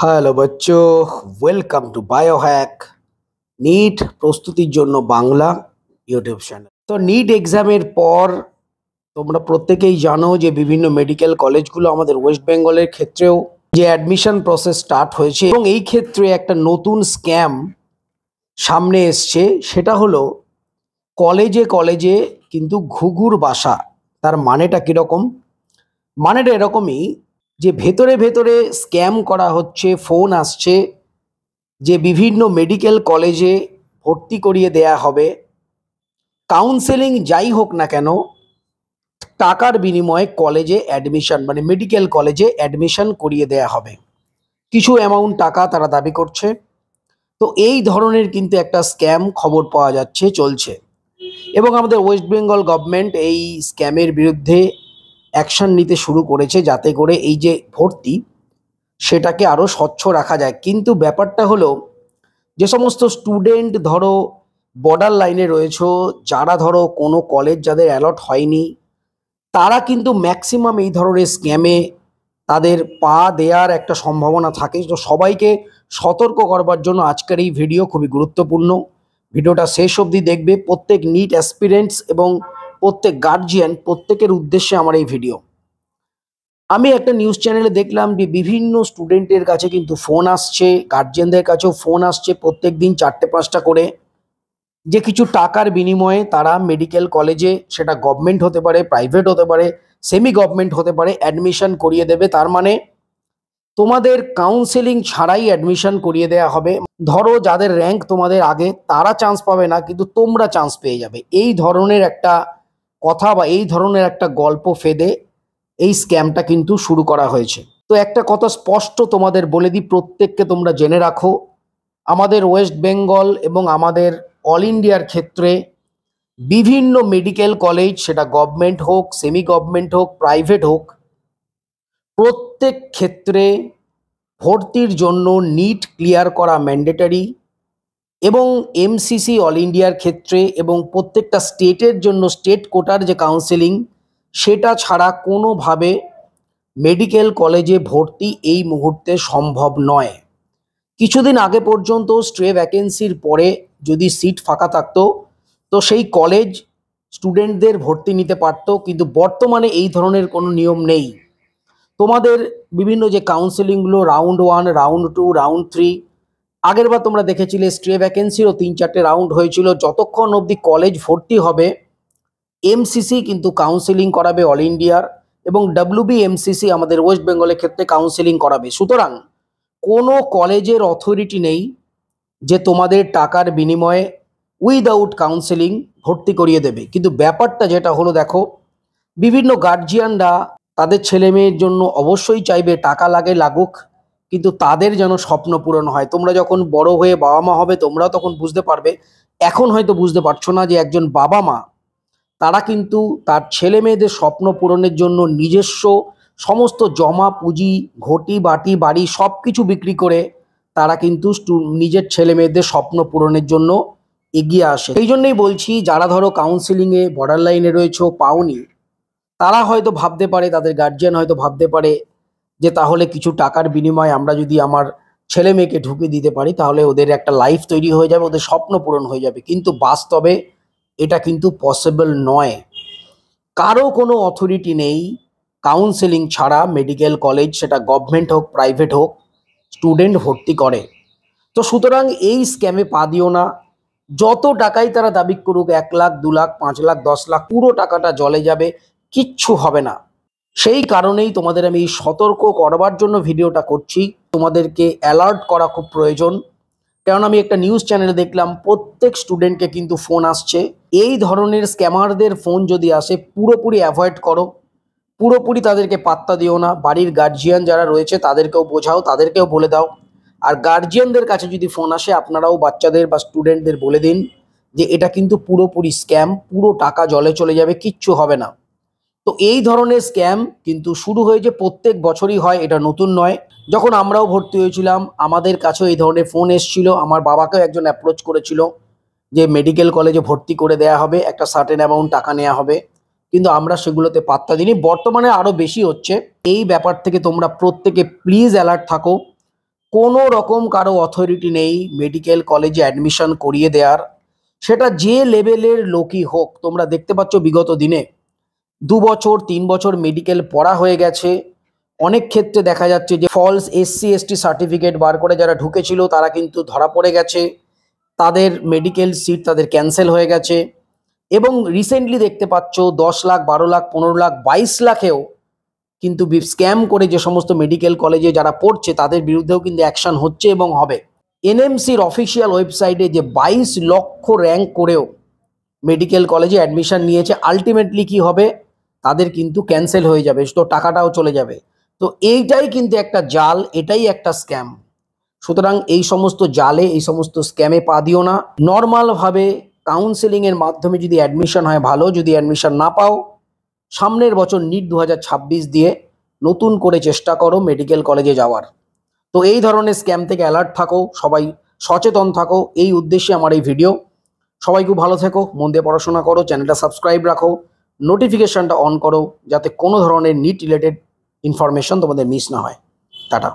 Hello বাচ্চো, welcome to Biohack. NEET প্রস্তুতির জন্য বাংলা ইউটিউব চ্যানেল। তো নিট এক্সামের পর তোমরা প্রত্যেকেই জানো যে বিভিন্ন মেডিকেল কলেজগুলো আমাদের ওয়েস্ট বেঙ্গলের ক্ষেত্রেও যে অ্যাডমিশন প্রসেস স্টার্ট হয়েছে এবং এই ক্ষেত্রে একটা নতুন স্ক্যাম সামনে এসছে। সেটা হলো কলেজে কলেজে কিন্তু ঘুঘুর বাসা। তার মানেটা কীরকম? মানেটা এরকমই যে ভেতরে ভেতরে স্ক্যাম করা হচ্ছে, ফোন আসছে যে বিভিন্ন মেডিকেল কলেজে ভর্তি করিয়ে দেয়া হবে। কাউন্সেলিং যাই হোক না কেন, টাকার বিনিময়ে কলেজে অ্যাডমিশন মানে মেডিকেল কলেজে অ্যাডমিশন করিয়ে দেয়া হবে। কিছু অ্যামাউন্ট টাকা তারা দাবি করছে। তো এই ধরনের কিন্তু একটা স্ক্যাম খবর পাওয়া যাচ্ছে, চলছে। এবং আমাদের ওয়েস্ট বেঙ্গল গভর্নমেন্ট এই স্ক্যামের বিরুদ্ধে অ্যাকশন নিতে শুরু করেছে যাতে করে এই যে ভর্তি সেটাকে আরও স্বচ্ছ রাখা যায়। কিন্তু ব্যাপারটা হলো যে সমস্ত স্টুডেন্ট ধরো বর্ডার লাইনে রয়েছে, যারা ধরো কোনো কলেজ যাদের অ্যালট হয়নি, তারা কিন্তু ম্যাক্সিমাম এই ধরনের স্ক্যামে তাদের পা দেওয়ার একটা সম্ভাবনা থাকে। তো সবাইকে সতর্ক করবার জন্য আজকের এই ভিডিও খুবই গুরুত্বপূর্ণ। ভিডিওটা শেষ অবধি দেখবে। প্রত্যেক নিট অ্যাসপিরেন্টস এবং প্রত্যেক গার্জিয়ান প্রত্যেকের উদ্দেশ্যে আমার এই ভিডিও। আমি একটা নিউজ চ্যানেলে দেখলাম যে বিভিন্ন স্টুডেন্টের কাছে কিন্তু ফোন আসছে, গার্জেনদের কাছেও ফোন আসছে প্রত্যেক দিন 4-5টা করে, যে কিছু টাকার বিনিময়ে তারা মেডিকেল কলেজে, সেটা গভর্নমেন্ট হতে পারে, প্রাইভেট হতে পারে, সেমি গভর্নমেন্ট হতে পারে, অ্যাডমিশন করিয়ে দেবে। তার মানে তোমাদের কাউন্সেলিং ছাড়াই অ্যাডমিশন করিয়ে দেওয়া হবে। ধরো যাদের র্যাঙ্ক তোমাদের আগে, তারা চান্স পাবে না, কিন্তু তোমরা চান্স পেয়ে যাবে। এই ধরনের একটা কথা বা এই ধরনের একটা গল্প ফেদে এই স্ক্যামটা কিন্তু শুরু করা হয়েছে। তো একটা কথা স্পষ্ট তোমাদের বলে দিই, প্রত্যেককে তোমরা জেনে রাখো, আমাদের ওয়েস্ট বেঙ্গল এবং আমাদের অল ইন্ডিয়ার ক্ষেত্রে বিভিন্ন মেডিকেল কলেজ, সেটা গভর্নমেন্ট হোক, সেমি গভর্নমেন্ট হোক, প্রাইভেট হোক, প্রত্যেক ক্ষেত্রে ভর্তির জন্য নিট ক্লিয়ার করা ম্যান্ডেটারি। এবং এমসিসি অল ইন্ডিয়ার ক্ষেত্রে এবং প্রত্যেকটা স্টেটের জন্য স্টেট কোটার যে কাউন্সেলিং, সেটা ছাড়া কোনোভাবে মেডিকেল কলেজে ভর্তি এই মুহূর্তে সম্ভব নয়। কিছুদিন আগে পর্যন্ত স্ট্রে ভ্যাকেন্সির পরে যদি সিট ফাঁকা থাকতো তো সেই কলেজ স্টুডেন্টদের ভর্তি নিতে পারত, কিন্তু বর্তমানে এই ধরনের কোনো নিয়ম নেই। তোমাদের বিভিন্ন যে কাউন্সেলিংগুলো, রাউন্ড 1, রাউন্ড 2, রাউন্ড 3, আগেরবার তোমরা দেখেছিলে স্ট্রে ভ্যাকেন্সিরও 3-4টে রাউন্ড হয়েছিল। যতক্ষণ অবধি কলেজ ভর্তি হবে, এমসিসি কিন্তু কাউন্সেলিং করাবে অল ইন্ডিয়ার, এবং WBMCC আমাদের ওয়েস্ট বেঙ্গলের ক্ষেত্রে কাউন্সেলিং করাবে। সুতরাং কোনো কলেজের অথরিটি নেই যে তোমাদের টাকার বিনিময়ে উইদাউট কাউন্সেলিং ভর্তি করিয়ে দেবে। কিন্তু ব্যাপারটা যেটা হলো, দেখো, বিভিন্ন গার্জিয়ানরা তাদের ছেলে মেয়ের জন্য অবশ্যই চাইবে টাকা লাগে লাগুক, কিন্তু তাদের যেন স্বপ্ন পূরণ হয়। তোমরা যখন বড় হয়ে বাবা মা হবে তোমরাও তখন বুঝতে পারবে। এখন হয়তো বুঝতে পারছো না যে একজন বাবা মা, তারা কিন্তু তার ছেলে মেয়েদের স্বপ্ন পূরণের জন্য নিজস্ব সমস্ত জমা পুঁজি, ঘটি বাটি বাড়ি সব কিছু বিক্রি করে তারা কিন্তু নিজের ছেলে মেয়েদের স্বপ্ন পূরণের জন্য এগিয়ে আসে। এই জন্যই বলছি, যারা ধরো কাউন্সিলিংয়ে বর্ডার লাইনে রয়েছে, পাওনি, তারা হয়তো ভাবতে পারে, তাদের গার্জিয়ান হয়তো ভাবতে পারে যে তাহলে কিছু টাকার বিনিময়ে আমরা যদি আমার ছেলে মেয়েকে ঢুকিয়ে দিতে পারি তাহলে ওদের একটা লাইফ তৈরি হয়ে যাবে, ওদের স্বপ্ন পূরণ হয়ে যাবে। কিন্তু বাস্তবে এটা কিন্তু পসিবল নয়। কারো কোনো অথরিটি নেই কাউন্সেলিং ছাড়া মেডিকেল কলেজ, সেটা গভর্নমেন্ট হোক প্রাইভেট হোক, স্টুডেন্ট ভর্তি করে। তো সুতরাং এই স্ক্যামে পা দিও না। যত টাকাই তারা দাবি করুক, 1 লাখ, 2 লাখ, 5 লাখ, 10 লাখ, পুরো টাকাটা জলে যাবে, কিচ্ছু হবে না। সেই কারণেই তোমাদের আমি সতর্ক করবার জন্য ভিডিওটা করছি। তোমাদেরকে অ্যালার্ট করা খুব প্রয়োজন। কারণ আমি একটা নিউজ চ্যানেলে দেখলাম প্রত্যেক স্টুডেন্টকে কিন্তু ফোন আসছে। এই ধরনের স্ক্যামারদের ফোন যদি আসে পুরোপুরি অ্যাভয়েড করো, পুরোপুরি তাদেরকে পাত্তা দিও না। বাড়ির গার্জিয়ান যারা রয়েছে তাদেরকেও বোঝাও, তাদেরকেও বলে দাও। আর গার্জিয়ানদের কাছে যদি ফোন আসে, আপনারাও বাচ্চাদের বা স্টুডেন্টদের বলে দিন যে এটা কিন্তু পুরোপুরি স্ক্যাম, পুরো টাকা জলে চলে যাবে, কিচ্ছু হবে না। তো এই ধরনের স্ক্যাম কিন্তু শুরু হয়েছে, প্রত্যেক বছরই হয়, এটা নতুন নয়। যখন আমরাও ভর্তি হয়েছিলাম আমাদের কাছেও এই ধরনের ফোন এসেছিল। আমার বাবাকেও একজন অ্যাপ্রোচ করেছিল যে মেডিকেল কলেজে ভর্তি করে দেয়া হবে, একটা সার্টেন অ্যামাউন্ট টাকা নেওয়া হবে, কিন্তু আমরা সেগুলোতে পাত্তা দিইনি। বর্তমানে আরও বেশি হচ্ছে। এই ব্যাপার থেকে তোমরা প্রত্যেকে প্লিজ অ্যালার্ট থাকো। কোনো রকম কারো অথরিটি নেই মেডিকেল কলেজে অ্যাডমিশন করিয়ে দেওয়ার, সেটা যে লেভেলের লোকই হোক। তোমরা দেখতে পাচ্ছ বিগত দিনে 2 বছর 3 বছর মেডিকেল পড়া হয়ে গেছে, অনেক ক্ষেত্রে দেখা যাচ্ছে যে ফলস SC/ST সার্টিফিকেট বার করে যারা ঢুকেছিল তারা কিন্তু ধরা পড়ে গেছে, তাদের মেডিকেল সিট তাদের ক্যান্সেল হয়ে গেছে। এবং রিসেন্টলি দেখতে পাচ্ছ 10 লাখ 12 লাখ 15 লাখ 22 লাখেও কিন্তু স্ক্যাম করে যে সমস্ত মেডিকেল কলেজে যারা পড়ছে তাদের বিরুদ্ধেও কিন্তু অ্যাকশন হচ্ছে এবং হবে। NMCর অফিসিয়াল ওয়েবসাইটে যে 22 লক্ষ র্যাঙ্ক করেও মেডিকেল কলেজে অ্যাডমিশন নিয়েছে, আলটিমেটলি কি হবে, তাদের কিন্তু ক্যান্সেল হয়ে যাবে, তো টাকাটাও চলে যাবে। তো এইটাই কিন্তু একটা জাল, এটাই একটা স্ক্যাম। সুতরাং এই সমস্ত জালে, এই সমস্ত স্ক্যামে পা দিও না। নর্মালভাবে কাউন্সেলিংয়ের মাধ্যমে যদি অ্যাডমিশন হয় ভালো, যদি অ্যাডমিশন না পাও সামনের বছর নিট 2026 দিয়ে নতুন করে চেষ্টা করো মেডিকেল কলেজে যাওয়ার। তো এই ধরনের স্ক্যাম থেকে অ্যালার্ট থাকো, সবাই সচেতন থাকো, এই উদ্দেশ্যে আমার এই ভিডিও। সবাই খুব ভালো থেকো, মন দিয়ে পড়াশোনা করো, চ্যানেলটা সাবস্ক্রাইব রাখো, নোটিফিকেশনটা অন করো যাতে কোনো ধরনের নিট রিলেটেড ইনফরমেশন তোমাদের মিস না হয়। টাটা।